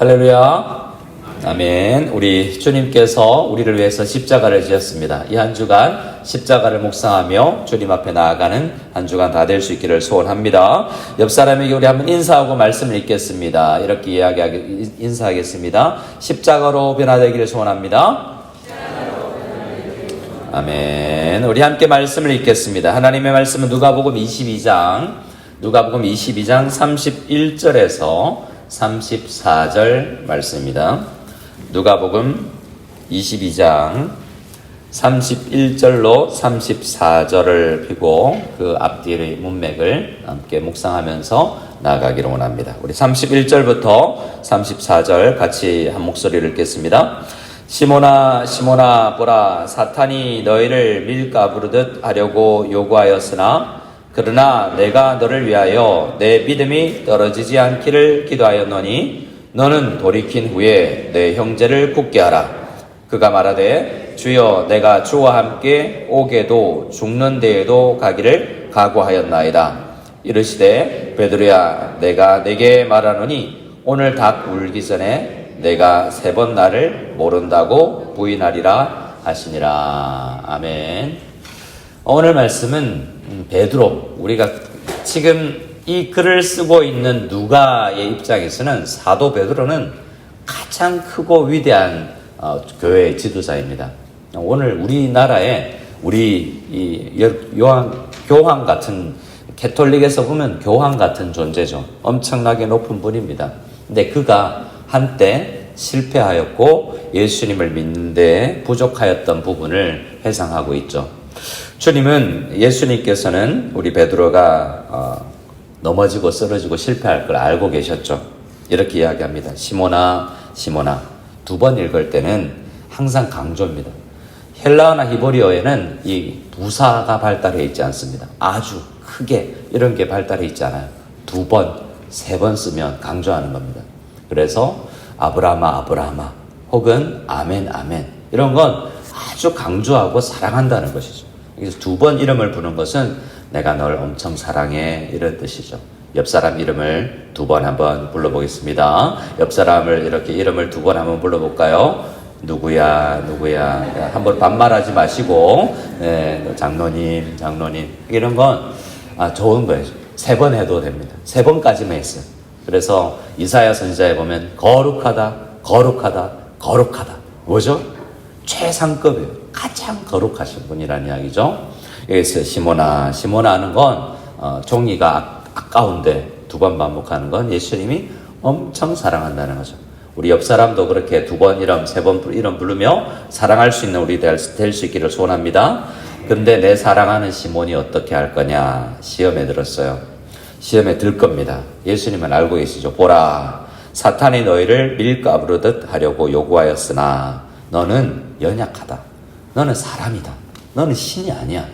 할렐루야. 아멘. 우리 주님께서 우리를 위해서 십자가를 지었습니다. 이 한 주간 십자가를 묵상하며 주님 앞에 나아가는 한 주간 다 될 수 있기를 소원합니다. 옆 사람에게 우리 한번 인사하고 말씀을 읽겠습니다. 이렇게 인사하겠습니다. 십자가로 변화되기를 소원합니다. 아멘. 우리 함께 말씀을 읽겠습니다. 하나님의 말씀은 누가복음 22장 31절에서 34절 말씀입니다. 누가복음 22장 31절로 34절을 펴고 그 앞뒤의 문맥을 함께 묵상하면서 나아가기를 원합니다. 우리 31절부터 34절 같이 한 목소리를 읽겠습니다. 시몬아 시몬아 보라, 사탄이 너희를 밀가 부르듯 하려고 요구하였으나 그러나 내가 너를 위하여 내 믿음이 떨어지지 않기를 기도하였노니 너는 돌이킨 후에 내 형제를 굳게 하라. 그가 말하되 주여 내가 주와 함께 오게도 죽는 데에도 가기를 각오하였나이다. 이르시되 베드로야 내가 내게 말하노니 오늘 닭 울기 전에 내가 3번 나를 모른다고 부인하리라 하시니라. 아멘. 오늘 말씀은 베드로, 우리가 지금 이 글을 쓰고 있는 누가의 입장에서는 사도 베드로는 가장 크고 위대한 교회의 지도자입니다. 오늘 우리나라에 우리 교황 같은, 캐톨릭에서 보면 교황 같은 존재죠. 엄청나게 높은 분입니다. 근데 그가 한때 실패하였고 예수님을 믿는 데 부족하였던 부분을 회상하고 있죠. 주님은, 예수님께서는 우리 베드로가 넘어지고 쓰러지고 실패할 걸 알고 계셨죠. 이렇게 이야기합니다. 시몬아 시몬아. 2번 읽을 때는 항상 강조입니다. 헬라어나 히브리어에는 이 부사가 발달해 있지 않습니다. 아주 크게 이런 게 발달해 있지 않아요. 2번, 3번 쓰면 강조하는 겁니다. 그래서 아브라함아 아브라함아 혹은 아멘 아멘 이런 건 아주 강조하고 사랑한다는 것이죠. 그래서 2번 이름을 부르는 것은 내가 널 엄청 사랑해 이런 뜻이죠. 옆 사람 이름을 2번 한번 불러보겠습니다. 옆 사람을 이렇게 이름을 2번 한번 불러볼까요? 누구야 누구야. 한번 반말하지 마시고 장로님 이런 건 좋은 거예요. 3번 해도 됩니다. 3번까지만 했어요. 그래서 이사야 선지자에 보면 거룩하다 뭐죠? 최상급이에요. 가장 거룩하신 분이라는 이야기죠. 여기서 시몬아 하는 건 종이가 아까운데 2번 반복하는 건 예수님이 엄청 사랑한다는 거죠. 우리 옆 사람도 그렇게 2번 이름, 3번 이름 부르며 사랑할 수 있는 우리 될 수 있기를 소원합니다. 근데 내 사랑하는 시몬이 어떻게 할 거냐? 시험에 들었어요. 시험에 들 겁니다. 예수님은 알고 계시죠. 보라, 사탄이 너희를 밀가 부르듯 하려고 요구하였으나 너는 연약하다. 너는 사람이다. 너는 신이 아니야.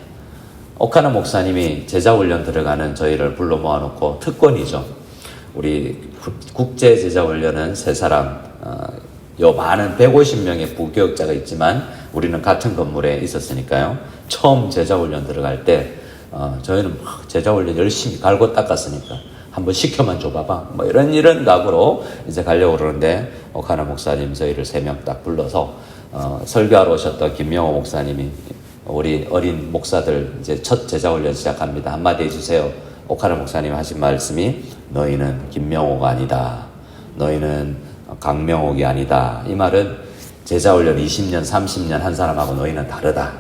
오카노 목사님이 제자훈련 들어가는 저희를 불러 모아놓고 특권이죠. 우리 국제 제자훈련은 3사람, 요 많은 150명의 부교육자가 있지만 우리는 같은 건물에 있었으니까요. 처음 제자훈련 들어갈 때 저희는 막 제자훈련 열심히 갈고 닦았으니까 한번 시켜만 줘봐봐. 뭐 이런 각오로 이제 가려고 그러는데 오카노 목사님 저희를 3명 딱 불러서 설교하러 오셨던 김명호 목사님이 우리 어린 목사들 이제 첫 제자훈련 시작합니다. 한마디 해주세요. 오카노 목사님 하신 말씀이 너희는 김명호가 아니다. 너희는 강명옥이 아니다. 이 말은 제자훈련 20년 30년 한 사람하고 너희는 다르다.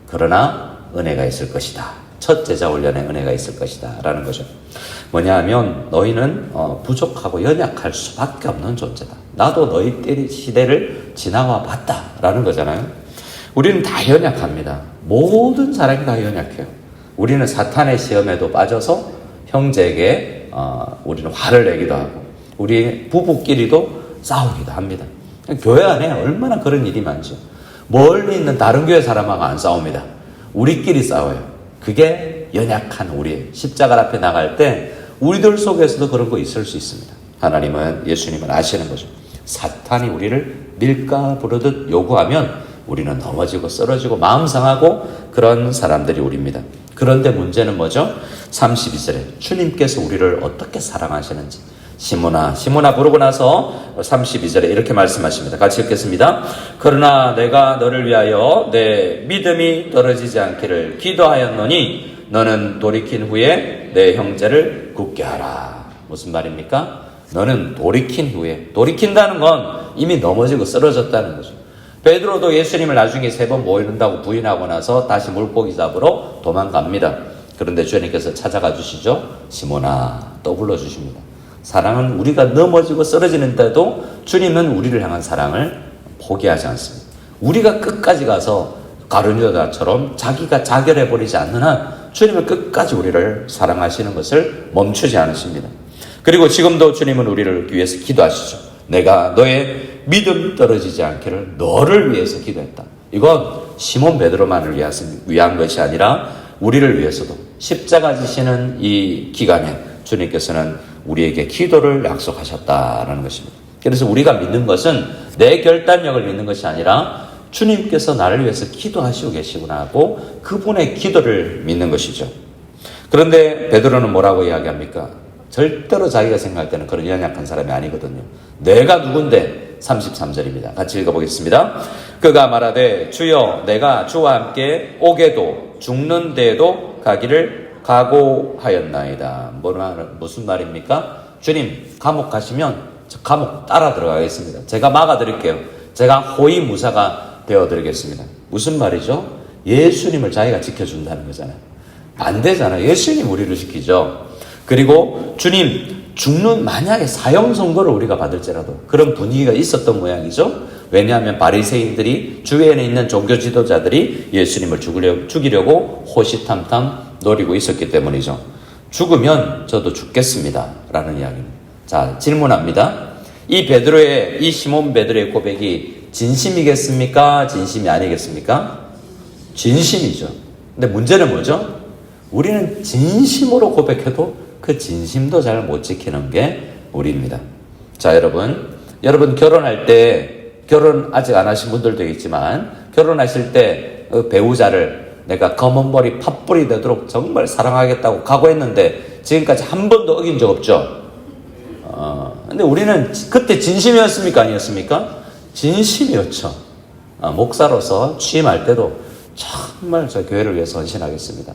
그러나 은혜가 있을 것이다. 첫 제자훈련에 은혜가 있을 것이다 라는 거죠. 뭐냐 하면 너희는 부족하고 연약할 수밖에 없는 존재다. 나도 너희 시대를 지나와 봤다 라는 거잖아요. 우리는 다 연약합니다. 모든 사람이 다 연약해요. 우리는 사탄의 시험에도 빠져서 형제에게 우리는 화를 내기도 하고 우리 부부끼리도 싸우기도 합니다. 교회 안에 얼마나 그런 일이 많죠. 멀리 있는 다른 교회 사람하고 안 싸웁니다. 우리끼리 싸워요. 그게 연약한 우리 십자가 앞에 나갈 때 우리들 속에서도 그런 거 있을 수 있습니다. 하나님은, 예수님은 아시는 거죠. 사탄이 우리를 밀가 부르듯 요구하면 우리는 넘어지고 쓰러지고 마음 상하고 그런 사람들이 우리입니다. 그런데 문제는 뭐죠? 32절에 주님께서 우리를 어떻게 사랑하시는지 시몬아. 시몬아 부르고 나서 32절에 이렇게 말씀하십니다. 같이 읽겠습니다. 그러나 내가 너를 위하여 내 믿음이 떨어지지 않기를 기도하였노니 너는 돌이킨 후에 내 형제를 굳게 하라. 무슨 말입니까? 너는 돌이킨 후에, 돌이킨다는 건 이미 넘어지고 쓰러졌다는 거죠. 베드로도 예수님을 나중에 3번 모인다고 부인하고 나서 다시 물고기 잡으러 도망갑니다. 그런데 주님께서 찾아가 주시죠. 시몬아, 또 불러주십니다. 사랑은 우리가 넘어지고 쓰러지는데도 주님은 우리를 향한 사랑을 포기하지 않습니다. 우리가 끝까지 가서 가룟유다처럼 자기가 자결해버리지 않는 한 주님은 끝까지 우리를 사랑하시는 것을 멈추지 않으십니다. 그리고 지금도 주님은 우리를 위해서 기도하시죠. 내가 너의 믿음 떨어지지 않기를 너를 위해서 기도했다. 이건 시몬 베드로만을 위한 것이 아니라 우리를 위해서도 십자가 지시는 이 기간에 주님께서는 우리에게 기도를 약속하셨다라는 것입니다. 그래서 우리가 믿는 것은 내 결단력을 믿는 것이 아니라 주님께서 나를 위해서 기도하시고 계시구나 하고 그분의 기도를 믿는 것이죠. 그런데 베드로는 뭐라고 이야기합니까? 절대로 자기가 생각할 때는 그런 연약한 사람이 아니거든요. 내가 누군데? 33절입니다. 같이 읽어보겠습니다. 그가 말하되 주여 내가 주와 함께 오게도 죽는 데에도 가기를 각오하였나이다. 무슨 말입니까? 주님 감옥 가시면 저 감옥 따라 들어가겠습니다. 제가 막아드릴게요. 제가 호위무사가 되어드리겠습니다. 무슨 말이죠? 예수님을 자기가 지켜준다는 거잖아요. 반대잖아요. 예수님 우리를 지키죠. 그리고 주님 만약에 사형 선고를 우리가 받을지라도 그런 분위기가 있었던 모양이죠. 왜냐하면 바리새인들이 주변에 있는 종교 지도자들이 예수님을 죽이려고 호시탐탐 노리고 있었기 때문이죠. 죽으면 저도 죽겠습니다 라는 이야기입니다. 자, 질문합니다. 이 시몬 베드로의 고백이 진심이겠습니까? 진심이 아니겠습니까? 진심이죠. 근데 문제는 뭐죠? 우리는 진심으로 고백해도 그 진심도 잘 못 지키는 게 우리입니다. 자, 여러분 결혼할 때, 결혼 아직 안 하신 분들도 있지만 결혼하실 때 그 배우자를 내가 검은 머리 팥불이 되도록 정말 사랑하겠다고 각오했는데 지금까지 한 번도 어긴 적 없죠. 근데 우리는 그때 진심이었습니까? 아니었습니까? 진심이었죠. 목사로서 취임할 때도 정말 저 교회를 위해서 헌신하겠습니다.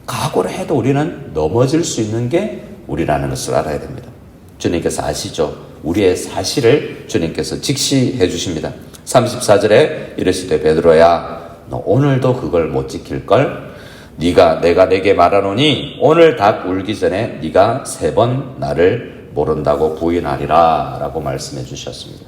각오를 해도 우리는 넘어질 수 있는 게 우리라는 것을 알아야 됩니다. 주님께서 아시죠? 우리의 사실을 주님께서 직시해 주십니다. 34절에 이르시되 베드로야 너 오늘도 그걸 못 지킬걸? 내가 내게 말하노니 오늘 닭 울기 전에 네가 3번 나를 모른다고 부인하리라 라고 말씀해 주셨습니다.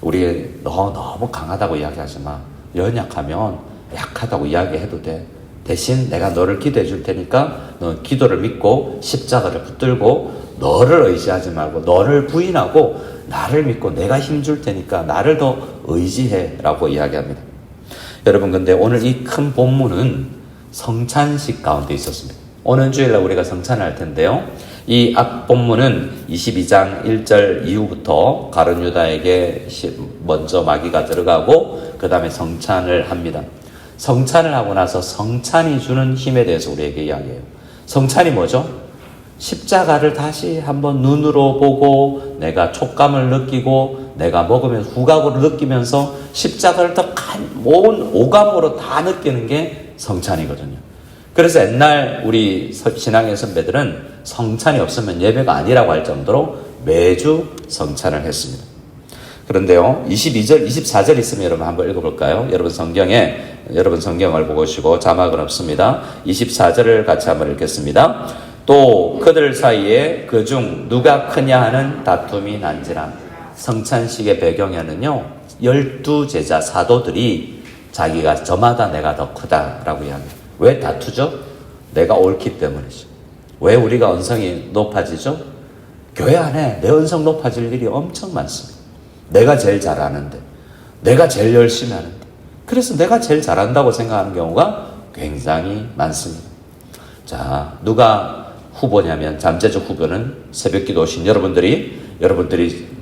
우리 너무 강하다고 이야기하지 마. 연약하면 약하다고 이야기해도 돼. 대신 내가 너를 기도해 줄 테니까 너 기도를 믿고 십자가를 붙들고 너를 의지하지 말고 너를 부인하고 나를 믿고 내가 힘줄 테니까 나를 더 의지해 라고 이야기합니다. 여러분 근데 오늘 이 큰 본문은 성찬식 가운데 있었습니다. 오는 주일날 우리가 성찬을 할 텐데요. 이 앞본문은 22장 1절 이후부터 가룟유다에게 먼저 마귀가 들어가고 그 다음에 성찬을 합니다. 성찬을 하고 나서 성찬이 주는 힘에 대해서 우리에게 이야기해요. 성찬이 뭐죠? 십자가를 다시 한번 눈으로 보고 내가 촉감을 느끼고 내가 먹으면 후각으로 느끼면서 십자가를 더 온 오감으로 다 느끼는 게 성찬이거든요. 그래서 옛날 우리 신앙의 선배들은 성찬이 없으면 예배가 아니라고 할 정도로 매주 성찬을 했습니다. 그런데요, 22절, 24절 있으면 여러분 한번 읽어볼까요? 여러분 성경을 보시고 자막은 없습니다. 24절을 같이 한번 읽겠습니다. 또 그들 사이에 그중 누가 크냐 하는 다툼이 난지라. 성찬식의 배경에는요 12제자 사도들이 자기가 저마다 내가 더 크다라고 이야기해요. 왜 다투죠? 내가 옳기 때문이죠. 왜 우리가 언성이 높아지죠? 교회 안에 내 언성 높아질 일이 엄청 많습니다. 내가 제일 잘하는데, 내가 제일 열심히 하는데, 그래서 내가 제일 잘한다고 생각하는 경우가 굉장히 많습니다. 자, 누가 후보냐면 잠재적 후보는 새벽기도 오신 여러분들이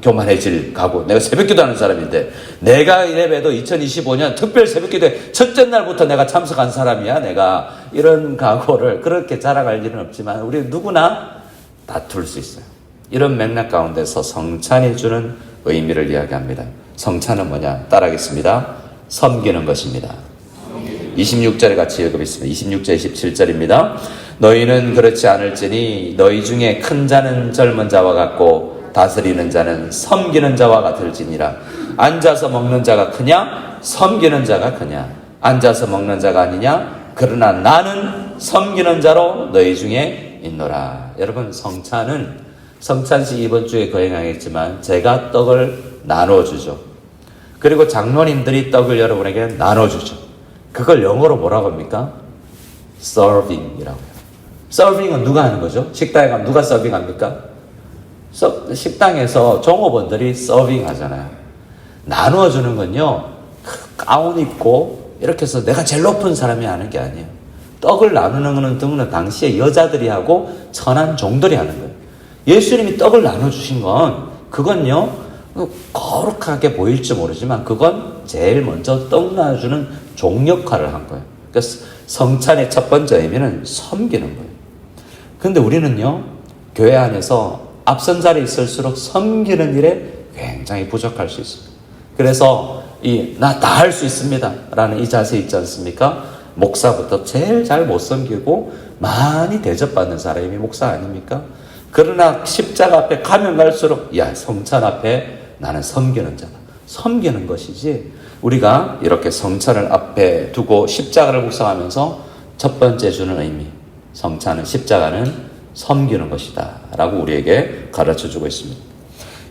교만해질 각오. 내가 새벽기도 하는 사람인데 내가 이래봬도 2025년 특별 새벽기도에 첫째 날부터 내가 참석한 사람이야. 내가 이런 각오를 그렇게 자랑할 일은 없지만 우리 누구나 다툴 수 있어요. 이런 맥락 가운데서 성찬이 주는 의미를 이야기합니다. 성찬은 뭐냐? 따라하겠습니다. 섬기는 것입니다. 26절에 같이 읽어보겠습니다. 26절 27절입니다. 너희는 그렇지 않을지니 너희 중에 큰 자는 젊은 자와 같고 다스리는 자는 섬기는 자와 같을지니라. 앉아서 먹는 자가 크냐? 섬기는 자가 크냐? 앉아서 먹는 자가 아니냐? 그러나 나는 섬기는 자로 너희 중에 있노라. 여러분, 성찬식 이번 주에 거행하겠지만 제가 떡을 나눠주죠. 그리고 장로님들이 떡을 여러분에게 나눠주죠. 그걸 영어로 뭐라고 합니까? serving이라고요. 서빙은 누가 하는 거죠? 식당에 가면 누가 서빙합니까? 식당에서 종업원들이 서빙 하잖아요. 나누어주는 건요, 가운 입고 이렇게 해서 내가 제일 높은 사람이 하는 게 아니에요. 떡을 나누는 거는 당시에 여자들이 하고 천한 종들이 하는 거예요. 예수님이 떡을 나눠주신 건 그건요, 거룩하게 보일지 모르지만 그건 제일 먼저 떡 나눠주는 종 역할을 한 거예요. 그래서 성찬의 첫 번째 의미는 섬기는 거예요. 근데 우리는요, 교회 안에서 앞선 자리에 있을수록 섬기는 일에 굉장히 부족할 수 있습니다. 그래서 나 다 할 수 있습니다 라는 이 자세 있지 않습니까? 목사부터 제일 잘 못 섬기고 많이 대접받는 사람이 목사 아닙니까? 그러나 십자가 앞에 가면 갈수록 성찬 앞에 나는 섬기는 자다. 섬기는 것이지, 우리가 이렇게 성찬을 앞에 두고 십자가를 묵상하면서 첫 번째 주는 의미, 성찬은, 십자가는 섬기는 것이다 라고 우리에게 가르쳐주고 있습니다.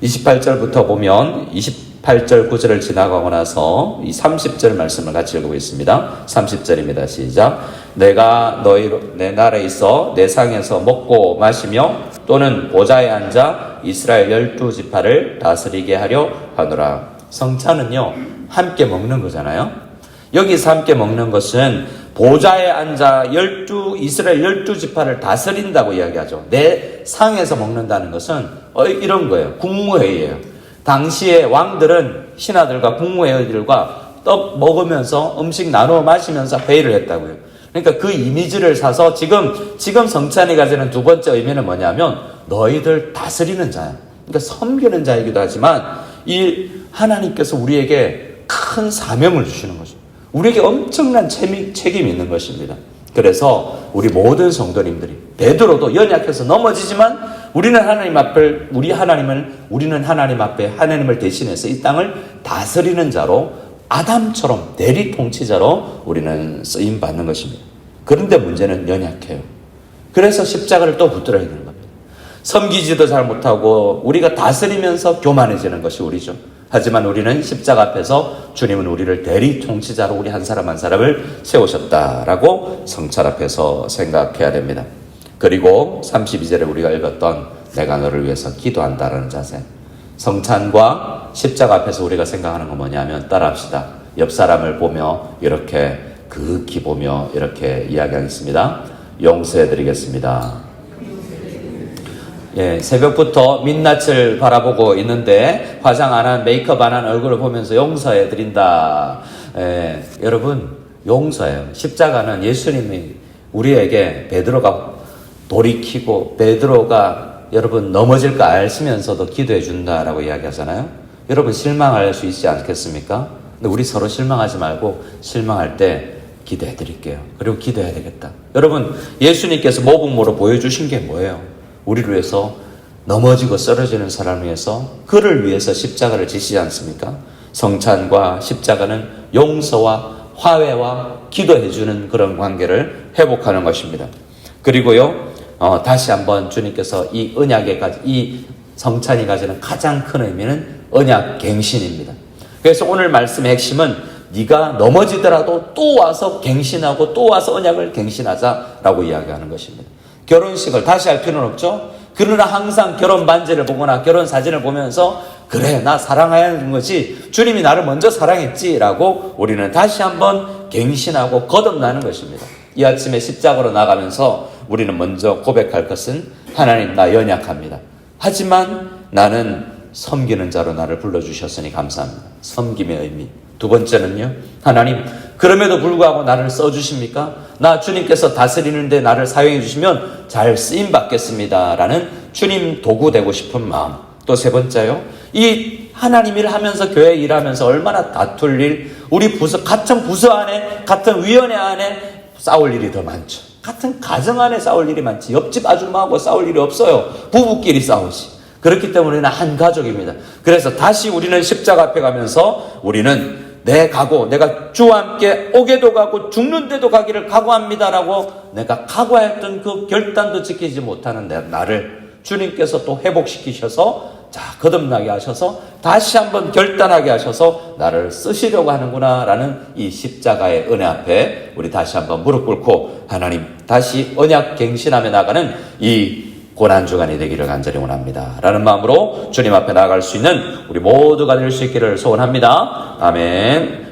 28절부터 보면 28절 9절을 지나가고 나서 이 30절 말씀을 같이 읽어보겠습니다. 30절입니다. 시작. 내가 내 나라에 있어 내 상에서 먹고 마시며 또는 보좌에 앉아 이스라엘 12지파를 다스리게 하려 하노라. 성찬은요, 함께 먹는 거잖아요. 여기서 함께 먹는 것은 보좌에 앉아 이스라엘 12지파를 다스린다고 이야기하죠. 내 상에서 먹는다는 것은 이런 거예요. 국무회의예요. 당시에 왕들은 신하들과 국무회의들과 떡 먹으면서 음식 나누어 마시면서 회의를 했다고요. 그러니까 그 이미지를 사서 지금 성찬이 가지는 두 번째 의미는 뭐냐면 너희들 다스리는 자야. 그러니까 섬기는 자이기도 하지만 이 하나님께서 우리에게 큰 사명을 주시는 거죠. 우리에게 엄청난 책임이 있는 것입니다. 그래서 우리 모든 성도님들이, 베드로도 연약해서 넘어지지만 우리는 하나님 앞에 하나님을 대신해서 이 땅을 다스리는 자로, 아담처럼 대리 통치자로 우리는 쓰임 받는 것입니다. 그런데 문제는 연약해요. 그래서 십자가를 또 붙들어야 되는 겁니다. 섬기지도 잘 못하고 우리가 다스리면서 교만해지는 것이 우리죠. 하지만 우리는 십자가 앞에서 주님은 우리를 대리 통치자로 우리 한 사람 한 사람을 세우셨다라고 성찬 앞에서 생각해야 됩니다. 그리고 32절에 우리가 읽었던 내가 너를 위해서 기도한다라는 자세. 성찬과 십자가 앞에서 우리가 생각하는 건 뭐냐면, 따라합시다. 옆 사람을 보며 이렇게 극히 보며 이렇게 이야기하겠습니다. 용서해드리겠습니다. 새벽부터 민낯을 바라보고 있는데 화장 안 한, 메이크업 안 한 얼굴을 보면서 용서해드린다. 여러분, 용서해요. 십자가는 예수님이 우리에게 베드로가 돌이키고 베드로가 여러분 넘어질 거 아시면서도 기도해 준다라고 이야기하잖아요. 여러분, 실망할 수 있지 않겠습니까? 근데 우리 서로 실망하지 말고 실망할 때 기도해 드릴게요. 그리고 기도해야 되겠다. 여러분, 예수님께서 모범으로 보여주신 게 뭐예요? 우리를 위해서, 넘어지고 쓰러지는 사람을 위해서, 그를 위해서 십자가를 지시지 않습니까? 성찬과 십자가는 용서와 화해와 기도해주는 그런 관계를 회복하는 것입니다. 그리고요, 다시 한번 주님께서 이 성찬이 가지는 가장 큰 의미는 언약 갱신입니다. 그래서 오늘 말씀의 핵심은 네가 넘어지더라도 또 와서 갱신하고 또 와서 언약을 갱신하자라고 이야기하는 것입니다. 결혼식을 다시 할 필요는 없죠. 그러나 항상 결혼 반지를 보거나 결혼 사진을 보면서 그래, 나 사랑하는 거지, 주님이 나를 먼저 사랑했지라고 우리는 다시 한번 갱신하고 거듭나는 것입니다. 이 아침에 십자가로 나가면서 우리는 먼저 고백할 것은, 하나님, 나 연약합니다. 하지만 나는 섬기는 자로 나를 불러주셨으니 감사합니다. 섬김의 의미. 두 번째는요, 하나님, 그럼에도 불구하고 나를 써주십니까? 나 주님께서 다스리는데 나를 사용해 주시면 잘 쓰임 받겠습니다 라는 주님 도구 되고 싶은 마음. 또 세 번째요. 이 하나님 일 하면서 교회 일하면서 얼마나 다툴 일, 우리 부서, 같은 부서 안에, 같은 위원회 안에 싸울 일이 더 많죠. 같은 가정 안에 싸울 일이 많지. 옆집 아줌마하고 싸울 일이 없어요. 부부끼리 싸우지. 그렇기 때문에 우리는 한 가족입니다. 그래서 다시 우리는 십자가 앞에 가면서 우리는 내 각오, 내가 주와 함께 오게도 가고 죽는데도 가기를 각오합니다라고 내가 각오했던 그 결단도 지키지 못하는 나를 주님께서 또 회복시키셔서 자, 거듭나게 하셔서 다시 한번 결단하게 하셔서 나를 쓰시려고 하는구나 라는 이 십자가의 은혜 앞에 우리 다시 한번 무릎 꿇고 하나님 다시 언약 갱신하며 나가는 이 고난주간이 되기를 간절히 원합니다 라는 마음으로 주님 앞에 나아갈 수 있는 우리 모두가 될 수 있기를 소원합니다. 아멘.